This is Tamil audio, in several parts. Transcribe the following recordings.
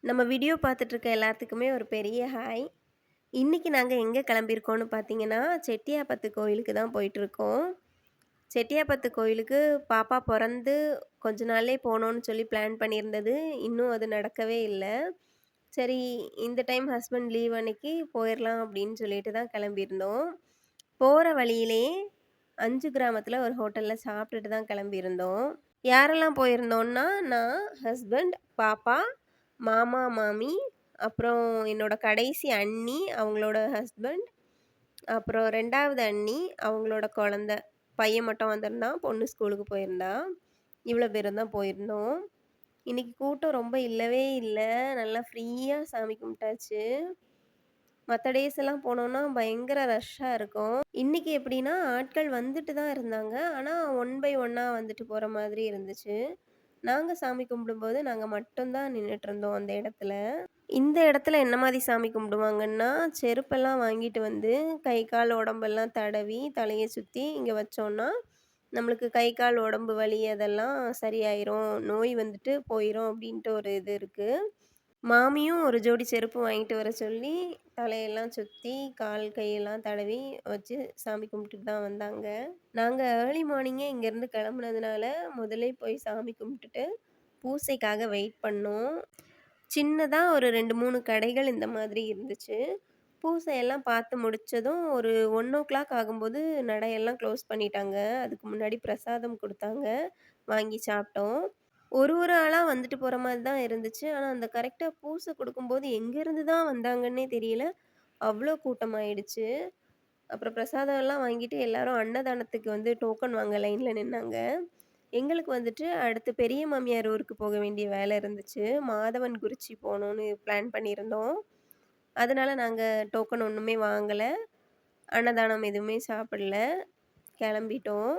நம்ம வீடியோ பார்த்துட்ருக்க எல்லாத்துக்குமே ஒரு பெரிய ஹாய். இன்னைக்கு நாங்க எங்க கிளம்பியிருக்கோம்னு பார்த்தீங்கன்னா, செட்டியாபத்து கோயிலுக்கு தான் போயிட்டுருக்கோம். செட்டியாபத்து கோயிலுக்கு பாப்பா பொறந்து கொஞ்ச நாள்லயே போணும்னு சொல்லி பிளான் பண்ணியிருந்தது. இன்னும் அது நடக்கவே இல்ல. சரி, இந்த டைம் ஹஸ்பண்ட் லீவ் அன்னைக்கு போயிரலாம் அப்படின்னு சொல்லிட்டு தான் கிளம்பியிருந்தோம். போற வழியிலேயே 5 கிராமத்தில ஒரு ஹோட்டல்ல சாப்பிட்டுட்டு தான் கிளம்பியிருந்தோம். யாரெல்லாம் போயிருந்தோம்னா, நான், ஹஸ்பண்ட், பாப்பா, மாமா, மாமி, அப்புறம் என்னோட கடைசி அண்ணி, அவங்களோட ஹஸ்பண்ட், அப்புறம் 2வது அண்ணி, அவங்களோட குழந்த. பையன் மட்டும் வந்திருந்தான். பொண்ணு ஸ்கூலுக்கு போயிருந்தா. இவ்வளோ பேரும் தான் போயிருந்தோம். இன்னைக்கு கூட்டம் ரொம்ப இல்லவே இல்ல. நல்லா ஃப்ரீயா சாமி கும்பிட்டாச்சு. மத்த டேஸ் எல்லாம் போனோம்னா பயங்கர ரஷ்ஷா இருக்கும். இன்னைக்கு எப்படின்னா, ஆட்கள் வந்துட்டு தான் இருந்தாங்க. ஆனா, ஒன் பை ஒன்னா வந்துட்டு போற மாதிரி இருந்துச்சு. நாங்க சாமி கும்பிடும்போது, நாங்க மட்டும் தான் நின்னுட்டுருந்தோம் அந்த இடத்துல. இந்த இடத்துல என்ன மாரி சாமி கும்பிடுவாங்கன்னா, செருப்பெல்லாம் வாங்கிட்டு வந்து, கை, கால், உடம்பெல்லாம் தடவி, தலைய சுத்தி இங்க வச்சோம்னா, நம்மளுக்கு கை, கால், உடம்பு வலி அதெல்லாம் சரியாயிரும். நோய் வந்துட்டு போயிரும் அப்டின்ட்டு ஒரு இது இருக்கு. மாமியும் ஒரு ஜோடி செருப்பு வாங்கிட்டு வர சொல்லி, தலையெல்லாம் சுத்தி, கால், கையெல்லாம் தடவி வச்சு சாமி கும்பிட்டுட்டு தான் வந்தாங்க. நாங்க ஏர்லி மார்னிங்கே இங்கேருந்து கிளம்புனதுனால, முதலே போய் சாமி கும்பிட்டுட்டு, பூசைக்காக வெயிட் பண்ணோம். சின்னதா ஒரு 2, 3 கடைகள் இந்த மாதிரி இருந்துச்சு. பூசையெல்லாம் பார்த்து முடிச்சதும், ஒரு 1:00 ஆகும்போது நடையெல்லாம் க்ளோஸ் பண்ணிட்டாங்க. அதுக்கு முன்னாடி பிரசாதம் குடுத்தாங்க. வாங்கி சாப்பிட்டோம். ஒரு ஆளா வந்துட்டு போற மாரி தான் இருந்துச்சு. ஆனா, அந்த கரெக்ட்டா பூசை குடுக்கும்போது எங்கேருந்து தான் வந்தாங்கன்னே தெரியல. அவ்ளோ கூட்டமாயிடுச்சு. அப்புறம் பிரசாதம் எல்லாம் வாங்கிட்டு எல்லாரும் அன்னதானத்துக்கு வந்து டோக்கன் வாங்க லைன்ல நின்னாங்க. எங்களுக்கு வந்துட்டு அடுத்து பெரிய மாமியார் ஊருக்கு போக வேண்டிய வேலை இருந்துச்சு. மாதவன்குறிச்சி போணும்னு பிளான் பண்ணியிருந்தோம். அதனால நாங்க டோக்கன் ஒண்ணுமே வாங்கல. அன்னதானம் எதுவுமே சாப்பிடல. கெளம்பிட்டோம்.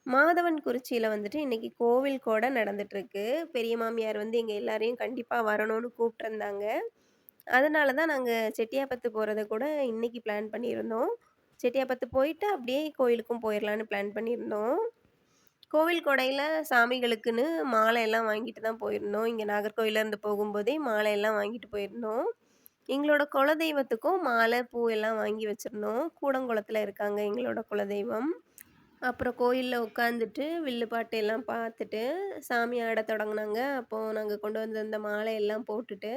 மாதவன்குறிச்சியில வந்துட்டு இன்னைக்கு கோவில் கொடை நடந்துட்டுருக்கு. பெரிய மாமியார் வந்து எங்க எல்லாரையும் கண்டிப்பா வரணும்னு கூப்ட்டுருந்தாங்க. அதனால தான் நாங்க செட்டியாபத்து போறத கூட இன்னைக்கு பிளான் பண்ணியிருந்தோம். செட்டியாபத்து போயிட்டு அப்படியே கோயிலுக்கும் போயிரலான்னு பிளான் பண்ணியிருந்தோம். கோவில் கொடையில சாமிகளுக்குன்னு மாலை எல்லாம் வாங்கிட்டு தான் போயிருந்தோம். இங்க நாகர்கோவில்லேருந்து போகும்போதே மாலையெல்லாம் வாங்கிட்டு போயிருந்தோம். எங்களோட குலதெய்வத்துக்கும் மாலை, பூ எல்லாம் வாங்கி வச்சிருந்தோம். கூடங்குளத்தில இருக்காங்க எங்களோட குலதெய்வம். அப்புறம் கோயில்ல உட்காந்துட்டு வில்லு பாட்டு எல்லாம் பார்த்துட்டு, சாமி ஆடத் தொடங்குனாங்க. அப்போ நாங்க கொண்டு வந்திருந்த மாலையெல்லாம் போட்டுட்டு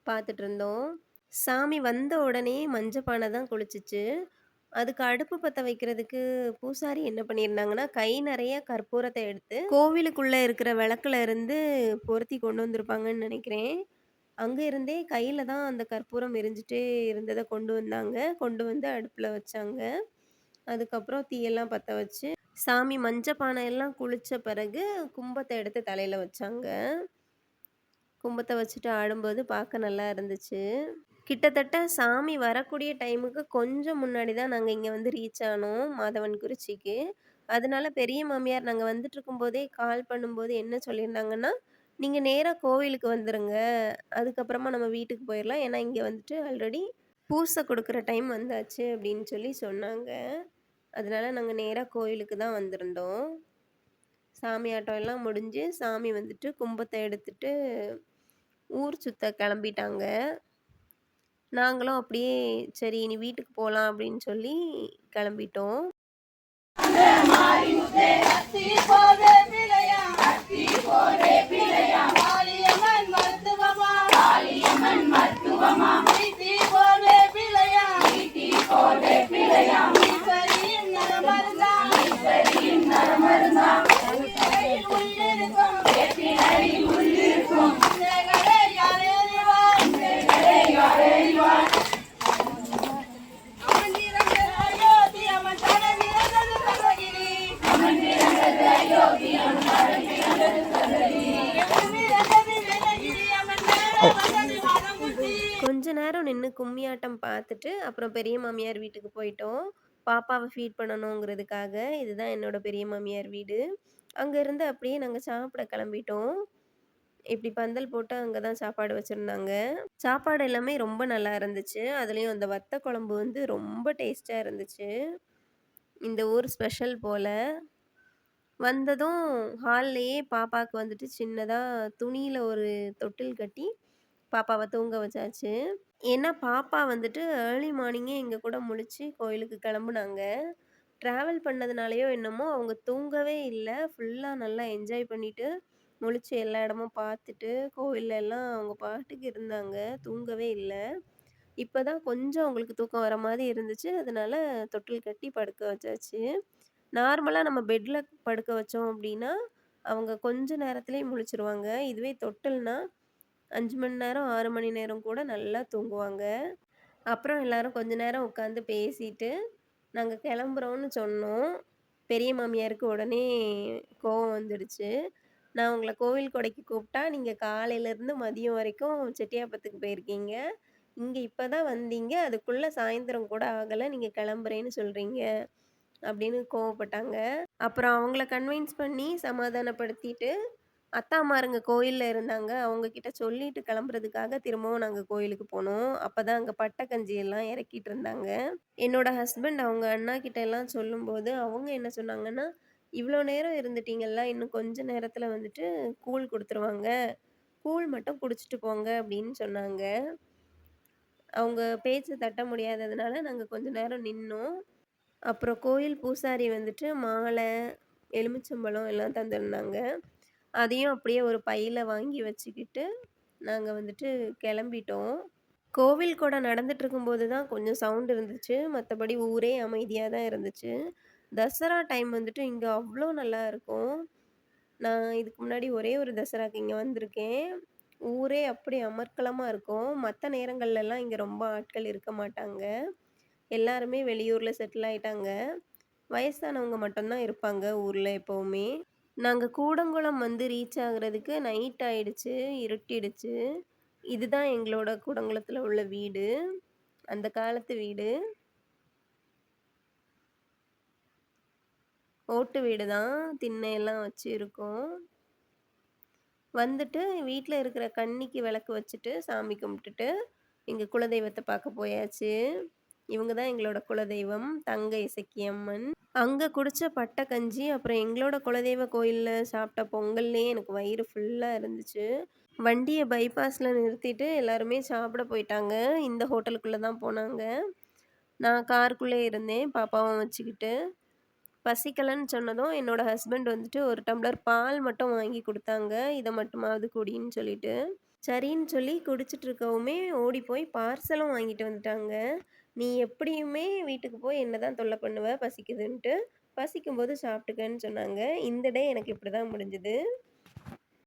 பார்த்துட்டுருந்தோம். சாமி வந்த உடனே மஞ்ச பானை தான் குளிச்சுச்சு. அதுக்கு அடுப்பு பத்த வைக்கிறதுக்கு பூசாரி என்ன பண்ணியிருந்தாங்கன்னா, கை நெறைய கற்பூரத்த எடுத்து கோவிலுக்குள்ள இருக்கிற விளக்குல இருந்து பொருத்தி கொண்டு வந்திருப்பாங்கன்னு நெனைக்கிறேன். அங்க இருந்தே கையில தான் அந்த கற்பூரம் எரிஞ்சுட்டே இருந்தத கொண்டு வந்தாங்க. கொண்டு வந்து அடுப்புல வச்சாங்க. அதுக்கப்புறம் தீயெல்லாம் பத்த வச்சு, சாமி மஞ்ச பானை எல்லாம் குளிச்ச பிறகு கும்பத்த எடுத்து தலையில வச்சாங்க. கும்பத்த வச்சுட்டு ஆடும்போது பார்க்க நல்லா இருந்துச்சு. கிட்டத்தட்ட சாமி வரக்கூடிய டைமுக்கு கொஞ்சம் முன்னாடி தான் நாங்க இங்க வந்து ரீச் ஆனோம், மாதவன்குறிச்சிக்கு. அதனால பெரிய மாமியார் நாங்க வந்துட்டுருக்கும்போதே கால் பண்ணும்போது என்ன சொல்லியிருந்தாங்கன்னா, "நீங்க நேரா கோவிலுக்கு வந்துருங்க. அதுக்கப்புறமா நம்ம வீட்டுக்கு போயிரலாம். ஏன்னா இங்க வந்துட்டு ஆல்ரெடி பூசை குடுக்குற டைம் வந்தாச்சு." அப்படின்னு சொல்லி சொன்னாங்க. அதனால நாங்க நேரா கோயிலுக்கு தான் வந்திருந்தோம். சாமி ஆட்டம் எல்லாம் முடிஞ்சு, சாமி வந்துட்டு கும்பத்த எடுத்துட்டு ஊர் சுத்த கெளம்பிட்டாங்க. நாங்களும் அப்படியே சரி இனி வீட்டுக்கு போலாம் அப்படின்னு சொல்லி கிளம்பிட்டோம். அத்தி போதே பிழையா அத்தி போதே பிழையா காளியம்மன் மருத்துவமா நீதி போதே பிழையா ஈஸ்வரியின் நலமருந்தா வேப்பிலையில் உள்ளிருக்கும் இசைகளை யாரேறிவார் அமர்ந்திருந்தது அயோத்தி அம்மன் தலைவிருந்தது சங்ககிரி கொஞ்ச நேரம் நின்னு கும்மியாட்டம் பார்த்துட்டு, அப்புறம் பெரிய மாமியார் வீட்டுக்கு போயிட்டோம். பாப்பாவ ஃபீட் பண்ணணுங்கிறதுக்காக. இதுதான் என்னோட பெரிய மாமியார் வீடு. அங்க இருந்து அப்படியே நாங்க சாப்பிட கிளம்பிட்டோம். இப்படி பந்தல் போட்டு அங்க தான் சாப்பாடு வச்சிருந்தாங்க. சாப்பாடு எல்லாமே ரொம்ப நல்லா இருந்துச்சு. அதுலயும் அந்த வத்த குழம்பு வந்து ரொம்ப டேஸ்ட்டா இருந்துச்சு. இந்த ஊர் ஸ்பெஷல் போல. வந்ததும் ஹால்லயே பாப்பாக்கு வந்துட்டு சின்னதா துணியில ஒரு தொட்டில் கட்டி, பாப்பாவ தூங்க வச்சாச்சு. ஏன்னா, பாப்பா வந்துட்டு ஏர்லி மார்னிங்கே எங்க கூட முழிச்சு கோயிலுக்கு கிளம்புனாங்க. ட்ராவல் பண்ணதுனாலயோ என்னமோ அவங்க தூங்கவே இல்ல. ஃபுல்லா நல்லா என்ஜாய் பண்ணிட்டு, முழிச்சு எல்லா இடமும் பார்த்துட்டு, கோவில்ல எல்லாம் அவங்க பாட்டுக்கு இருந்தாங்க. தூங்கவே இல்ல. இப்ப தான் கொஞ்சம் அவங்களுக்கு தூக்கம் வர மாரி இருந்துச்சு. அதனால தொட்டில் கட்டி படுக்க வச்சாச்சு. நார்மலா நம்ம பெட்ல படுக்க வச்சோம் அப்டின்னா, அவங்க கொஞ்ச நேரத்திலேயே முழிச்சுருவாங்க. இதுவே தொட்டில்னா 5 மணி நேரம், 6 மணி நேரம் கூட நல்லா தூங்குவாங்க. அப்புறம் எல்லாரும் கொஞ்ச நேரம் உட்காந்து பேசிட்டு, நாங்க கிளம்புறோம்னு சொன்னோம். பெரிய மாமியாருக்கு உடனே கோவம் வந்துடுச்சு. "நான் உங்கள கோவில் கொடைக்கு கூப்பிட்டா, நீங்க காலையிலேருந்து மதியம் வரைக்கும் செட்டியாப்பத்துக்கு போயிருக்கீங்க. இங்க இப்ப தான் வந்தீங்க. அதுக்குள்ள சாயந்தரம் கூட ஆகல. நீங்க கிளம்புறேன்னு சொல்றீங்க." அப்படின்னு கோவப்பட்டாங்க. அப்புறம் அவங்கள கன்வின்ஸ் பண்ணி சமாதானப்படுத்திட்டு, அத்தாமாருங்க கோயில்ல இருந்தாங்க. அவங்க கிட்ட சொல்லிட்டு கிளம்புறதுக்காக திரும்பவும் நாங்க கோயிலுக்கு போனோம். அப்பதான் அங்க பட்ட கஞ்சி எல்லாம் இறக்கிட்டு இருந்தாங்க. என்னோட ஹஸ்பண்ட் அவங்க அண்ணா கிட்ட எல்லாம் சொல்லும்போது, அவங்க என்ன சொன்னாங்கன்னா, "இவ்ளோ நேரம் இருந்துட்டீங்கல்ல, இன்னும் கொஞ்ச நேரத்துல வந்துட்டு கூழ் குடுத்துருவாங்க. கூழ் மட்டும் குடிச்சிட்டு போங்க" அப்படின்னு சொன்னாங்க. அவங்க பேச்ச தட்ட முடியாததுனால நாங்க கொஞ்ச நேரம் நின்னோம். அப்புறம் கோயில் பூசாரி வந்துட்டு மாலை, எலுமிச்சம்பழம் எல்லாம் தந்திருந்தாங்க. அதையும் அப்படியே ஒரு பையில வாங்கி வச்சுக்கிட்டு, நாங்க வந்துட்டு கெளம்பிட்டோம். கோவில் கொடை நடந்துட்டுருக்கும்போது தான் கொஞ்சம் சவுண்ட் இருந்துச்சு. மத்தபடி ஊரே அமைதியா தான் இருந்துச்சு. தசரா டைம் வந்துட்டு இங்க அவ்ளோ நல்லா இருக்கும். நான் இதுக்கு முன்னாடி ஒரே ஒரு தசராக்கு இங்க வந்திருக்கேன். ஊரே அப்படி அமர்க்களமா இருக்கும். மத்த நேரங்கள்லலாம் இங்க ரொம்ப ஆட்கள் இருக்க மாட்டாங்க. எல்லாருமே வெளியூர்ல செட்டில் ஆயிட்டாங்க. வயசானவங்க மட்டும் தான் இருப்பாங்க ஊர்ல எப்பவுமே. நாங்க கூடங்குளம் வந்து ரீச் ஆகுறதுக்கு நைட் ஆயிடுச்சு. இருட்டிடுச்சு. இதுதான் எங்களோட கூடங்குளத்துல உள்ள வீடு. அந்த காலத்து வீடு. ஓட்டு வீடு தான். திண்ணையெல்லாம் வச்சு இருக்கும். வந்துட்டு வீட்ல இருக்கிற கன்னிக்கு விளக்கு வச்சுட்டு, சாமி கும்பிட்டுட்டு, எங்க குலதெய்வத்த பார்க்க போயாச்சு. இவங்க தான் எங்களோட குலதெய்வம். தங்க இசக்கியம்மன். அங்க குடிச்ச பட்ட கஞ்சி, அப்புறம் எங்களோட குலதெய்வ கோயில்ல சாப்பிட்ட பொங்கல்லேயே எனக்கு வயிறு ஃபுல்லா இருந்துச்சு. வண்டிய பைபாஸ்ல நிறுத்திட்டு எல்லாருமே சாப்பிட போயிட்டாங்க. இந்த ஹோட்டலுக்குள்ள தான் போனாங்க. நான் காருக்குள்ளே இருந்தேன், பாப்பாவ வச்சுக்கிட்டு. பசிக்கலன்னு சொன்னதும், என்னோட ஹஸ்பண்ட் வந்துட்டு ஒரு டம்ளர் பால் மட்டும் வாங்கி குடுத்தாங்க. இத மட்டுமாவது குடின்னு சொல்லிட்டு. சரின்னு சொல்லி குடிச்சிட்டு இருக்கவுமே, ஓடி போய் பார்சலும் வாங்கிட்டு வந்துட்டாங்க. "நீ எப்படியுமே வீட்டுக்கு போய் என்ன தான் தொல்ல பண்ணுவ பசிக்குதுன்ட்டு. பசிக்கும்போது சாப்பிட்டுக்கன்னு" சொன்னாங்க. இந்த டே எனக்கு இப்படிதான் முடிஞ்சது.